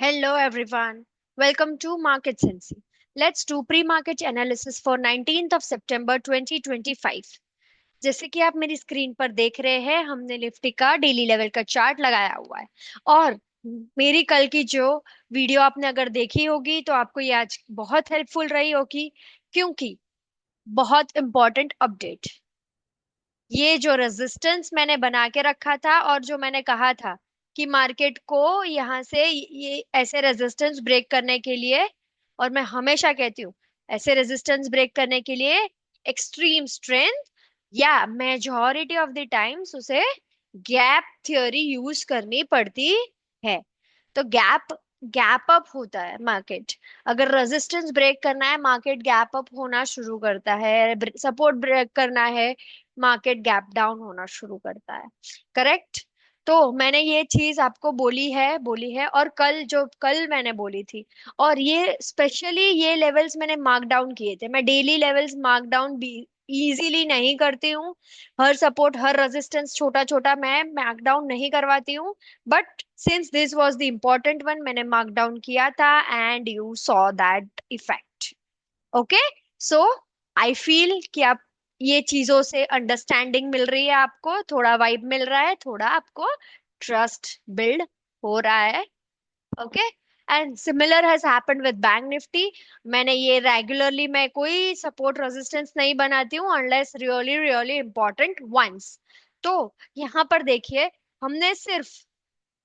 Hello everyone. Welcome to Market Sensei. Let's do pre-market analysis for 19th of September 2025. जैसे कि आप मेरी screen पर देख रहे हैं, हमने निफ्टी का डेली लेवल का चार्ट लगाया हुआ है। और मेरी कल की जो वीडियो आपने अगर देखी होगी तो आपको ये आज बहुत हेल्पफुल रही होगी, क्योंकि बहुत इंपॉर्टेंट अपडेट। ये जो रेजिस्टेंस मैंने बना के रखा था और जो मैंने कहा था कि मार्केट को यहाँ से ये ऐसे रेजिस्टेंस ब्रेक करने के लिए, और मैं हमेशा कहती हूँ ऐसे रेजिस्टेंस ब्रेक करने के लिए एक्सट्रीम स्ट्रेंथ या मेजॉरिटी ऑफ द टाइम्स उसे गैप थ्योरी यूज करनी पड़ती है। तो गैप गैप अप होता है मार्केट। अगर रेजिस्टेंस ब्रेक करना है, मार्केट गैप अप होना शुरू करता है। सपोर्ट ब्रेक करना है, मार्केट गैप डाउन होना शुरू करता है। करेक्ट। तो मैंने ये चीज आपको बोली है और कल मैंने बोली थी। और ये स्पेशली ये लेवल्स मैंने मार्क डाउन किए थे। मैं डेली लेवल्स मार्क डाउन भी इजीली नहीं करती हूँ। हर सपोर्ट हर रेजिस्टेंस छोटा छोटा मैं मार्क डाउन नहीं करवाती हूँ। But since this was the important one, मैंने मार्क डाउन किया था and you saw that effect. Okay. So I feel कि आप ये चीजों से अंडरस्टैंडिंग मिल रही है, आपको थोड़ा वाइब मिल रहा है, थोड़ा आपको ट्रस्ट बिल्ड हो रहा है। Okay. And similar has happened with bank Nifty. मैंने ये रेगुलरली, मैं कोई सपोर्ट रेजिस्टेंस नहीं बनाती हूँ unless really really important ones. तो यहाँ पर देखिए, हमने सिर्फ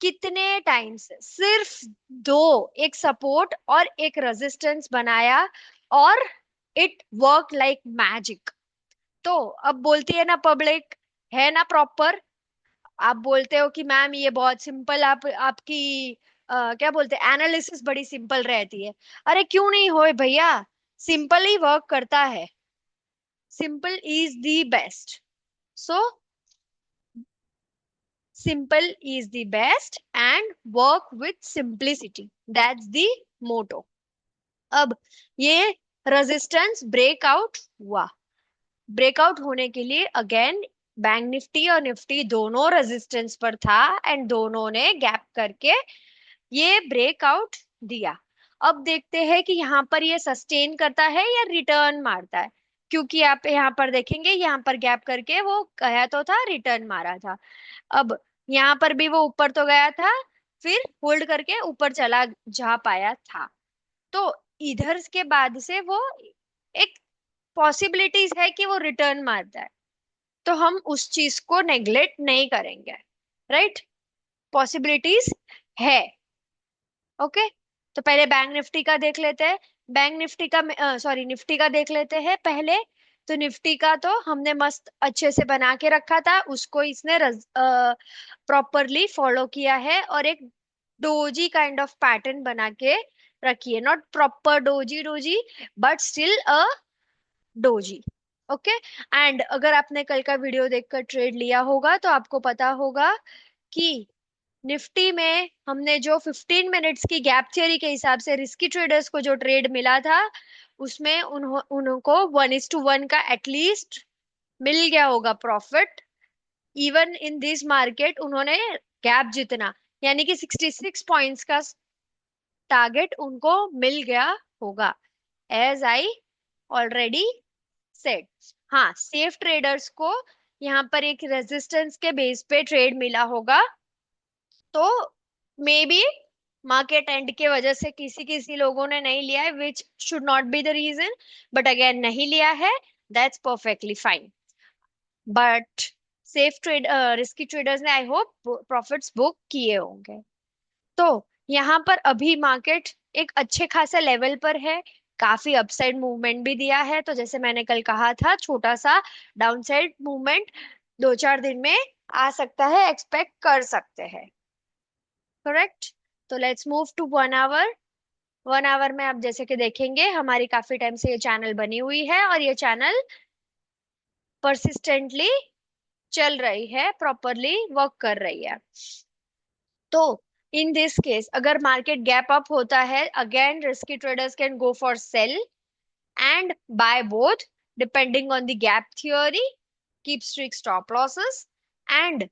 कितने टाइम से सिर्फ दो, एक सपोर्ट और एक रेजिस्टेंस बनाया, और इट वर्क लाइक मैजिक। तो अब बोलती है ना पब्लिक, है ना प्रॉपर। आप बोलते हो कि मैम ये बहुत सिंपल, आपकी क्या बोलते हैं, एनालिसिस बड़ी सिंपल रहती है। अरे क्यों नहीं होए भैया, सिंपल ही वर्क करता है। Simple is the best. So simple is the best and work with simplicity, that's the motto. अब ये रेजिस्टेंस ब्रेकआउट हुआ। ब्रेकआउट होने के लिए अगेन बैंक निफ्टी और निफ्टी दोनों रेजिस्टेंस पर था एंड दोनों ने गैप करके ये ब्रेकआउट दिया। अब देखते हैं कि यहाँ पर ये सस्टेन करता है या रिटर्न मारता है। क्योंकि आप यहाँ पर देखेंगे, यहाँ पर गैप करके वो गया तो था, रिटर्न मारा था। अब यहाँ पर भी वो ऊपर तो गया था, फिर होल्ड करके ऊपर चला जा पाया था। तो इधर के बाद से वो एक पॉसिबिलिटीज है कि वो रिटर्न मारता है। तो हम उस चीज को नेग्लेक्ट नहीं करेंगे। राइट। पॉसिबिलिटीज है। ओके। तो पहले बैंक निफ्टी का देख लेते हैं। बैंक निफ्टी का सॉरी निफ्टी का देख लेते हैं पहले। तो निफ्टी का तो हमने मस्त अच्छे से बना के रखा था, उसको इसने प्रॉपरली फॉलो किया है और एक डोजी काइंड ऑफ पैटर्न बना के रखी है। Not proper doji doji, but still a doji. Okay. And अगर आपने कल का वीडियो देखकर ट्रेड लिया होगा तो आपको पता होगा कि निफ्टी में हमने जो 15 मिनट्स की गैप थ्योरी के हिसाब से रिस्की ट्रेडर्स को जो ट्रेड मिला था, उसमें उनको 1:1 का एटलीस्ट मिल गया होगा profit. Even in this market उन्होंने गैप जितना, यानी कि 66 पॉइंट्स का टारगेट उनको मिल गया होगा, एज आई ऑलरेडी सेड। हाँ, सेफ ट्रेडर्स को यहाँ पर एक रेजिस्टेंस के बेस पे ट्रेड मिला होगा। तो मे बी मार्केट एंड के वजह से किसी किसी लोगों ने नहीं लिया है, which should not be the reason. But again नहीं लिया है, that's perfectly fine. But safe trade risky traders ने आई होप प्रॉफिट्स बुक किए होंगे। तो यहाँ पर अभी मार्केट एक अच्छे खासे लेवल पर है। काफी अपसाइड मूवमेंट भी दिया है, तो जैसे मैंने कल कहा था, छोटा सा डाउनसाइड मूवमेंट 2-4 दिन में आ सकता है, एक्सपेक्ट कर सकते हैं। करेक्ट। तो let's move to 1 hour. 1 hour में आप जैसे कि देखेंगे, हमारी काफी टाइम से ये चैनल बनी हुई है और ये चैनल परसिस्टेंटली चल रही है, प्रॉपरली वर्क कर रही है। तो इन दिस केस अगर मार्केट गैप अप होता है, again risky traders can go for cell and by both, depending on the gap theory, keep strict stop losses. And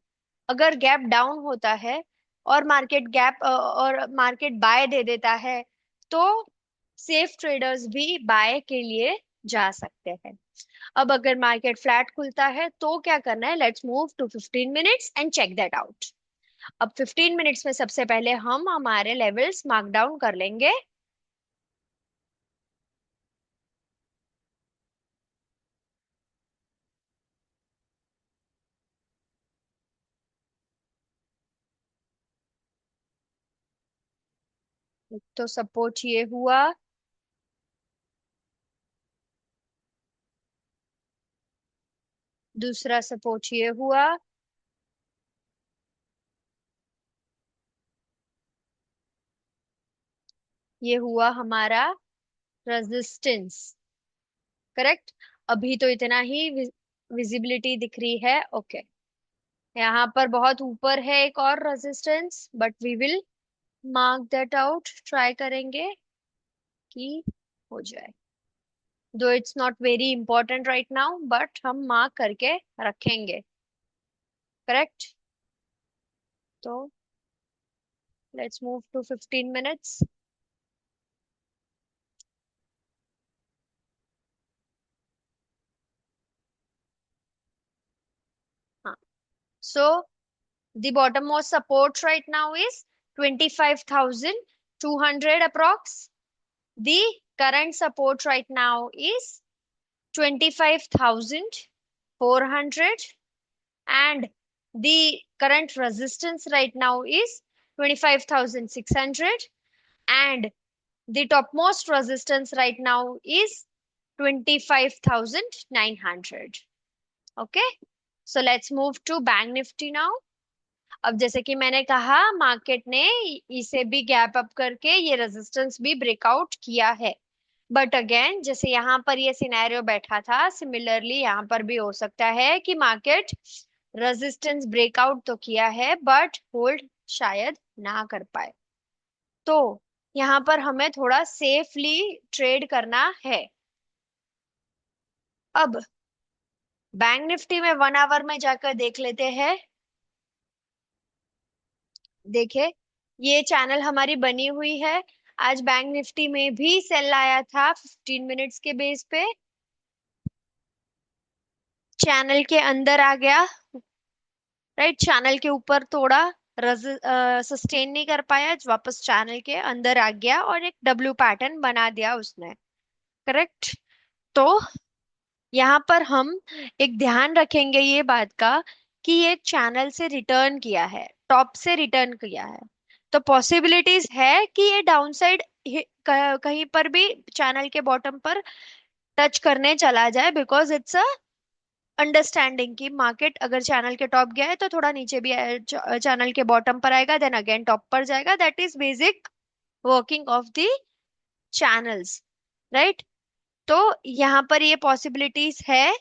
अगर गैप डाउन होता है, और मार्केट गैप और मार्केट बाय दे देता है, तो सेफ ट्रेडर्स भी बाय के लिए जा सकते हैं। अब अगर मार्केट फ्लैट खुलता है तो क्या करना है, let's move to 15 minutes and check that out. अब 15 मिनट्स में सबसे पहले हम हमारे लेवल्स मार्क डाउन कर लेंगे। तो सपोज ये हुआ, दूसरा सपोज ये हुआ, ये हुआ हमारा रेजिस्टेंस। करेक्ट। अभी तो इतना ही विजिबिलिटी दिख रही है। ओके, यहाँ पर बहुत ऊपर है एक और resistance, but we will mark that out, try करेंगे कि हो जाए। Though it's not very important right now, but हम मार्क करके रखेंगे। करेक्ट। तो लेट्स मूव टू 15 मिनट्स। हाँ, सो the bottommost support right now is 25,200 approx. The current support right now is 25,400, and the current resistance right now is 25,600, and the topmost resistance right now is 25,900. Okay, so let's move to bank nifty now. अब जैसे कि मैंने कहा, market ने इसे भी gap up करके ये रेजिस्टेंस भी ब्रेकआउट किया है। बट अगेन, जैसे यहाँ पर ये सिनेरियो बैठा था, सिमिलरली यहाँ पर भी हो सकता है कि मार्केट रेजिस्टेंस ब्रेकआउट तो किया है बट होल्ड शायद ना कर पाए। तो यहाँ पर हमें थोड़ा सेफली ट्रेड करना है। अब बैंक निफ्टी में 1 आवर में जाकर देख लेते हैं। देखे, ये चैनल हमारी बनी हुई है। आज बैंक निफ्टी में भी सेल आया था 15 मिनट्स के बेस पे, चैनल के अंदर आ गया। राइट, चैनल के ऊपर थोड़ा सस्टेन नहीं कर पाया, वापस चैनल के अंदर आ गया और एक डब्ल्यू पैटर्न बना दिया उसने। करेक्ट। तो यहाँ पर हम एक ध्यान रखेंगे ये बात का कि ये चैनल से रिटर्न किया है, टॉप से रिटर्न किया है। तो पॉसिबिलिटीज है कि ये डाउनसाइड कहीं पर भी चैनल के बॉटम पर टच करने चला जाए, बिकॉज इट्स अ अंडरस्टैंडिंग कि मार्केट अगर चैनल के टॉप गया है तो थोड़ा नीचे भी चैनल के बॉटम पर आएगा, देन अगेन टॉप पर जाएगा। That is basic working of the channels. Right. तो यहाँ पर ये पॉसिबिलिटीज है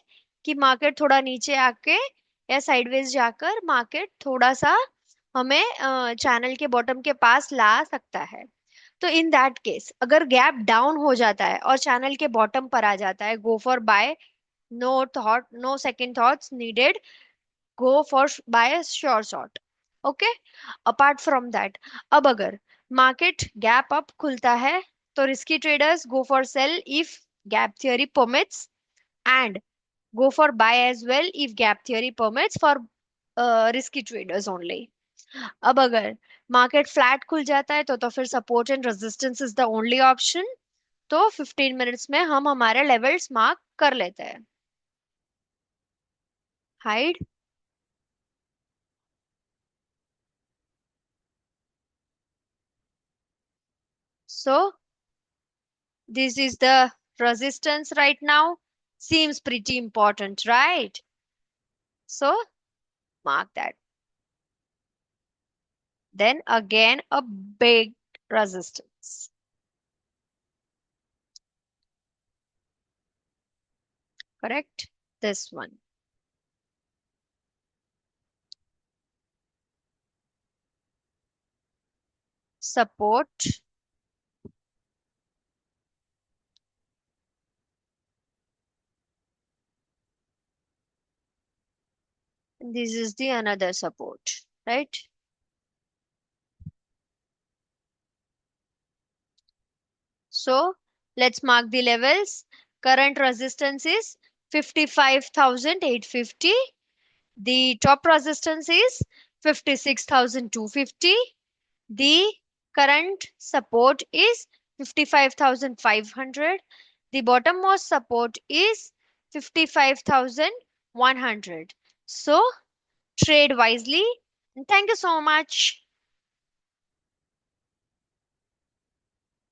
कि मार्केट थोड़ा नीचे आके या साइडवेज जाकर मार्केट थोड़ा सा हमें चैनल के बॉटम के पास ला सकता है। तो इन दैट केस, अगर गैप डाउन हो जाता है और चैनल के बॉटम पर आ जाता है, go for buy, no thought, no second thoughts needed, go for buy sure shot. Okay. Apart from that, अब अगर मार्केट गैप अप खुलता है तो risky traders go for sell if gap theory permits, and go for buy as well if gap theory permits for risky traders only. अब अगर market flat खुल जाता है तो फिर support and resistance is the only option. तो 15 minutes में हम हमारे लेवल्स मार्क कर लेते हैं। Hide. So this is the resistance right now. Seems pretty important, right? So mark that. Then again a big resistance. Correct? This one. Support. This is the another support, right? So let's mark the levels. Current resistance is 55,850. The top resistance is 56,250. The current support is 55,500. The bottommost support is 55,100. So trade wisely. Thank you so much.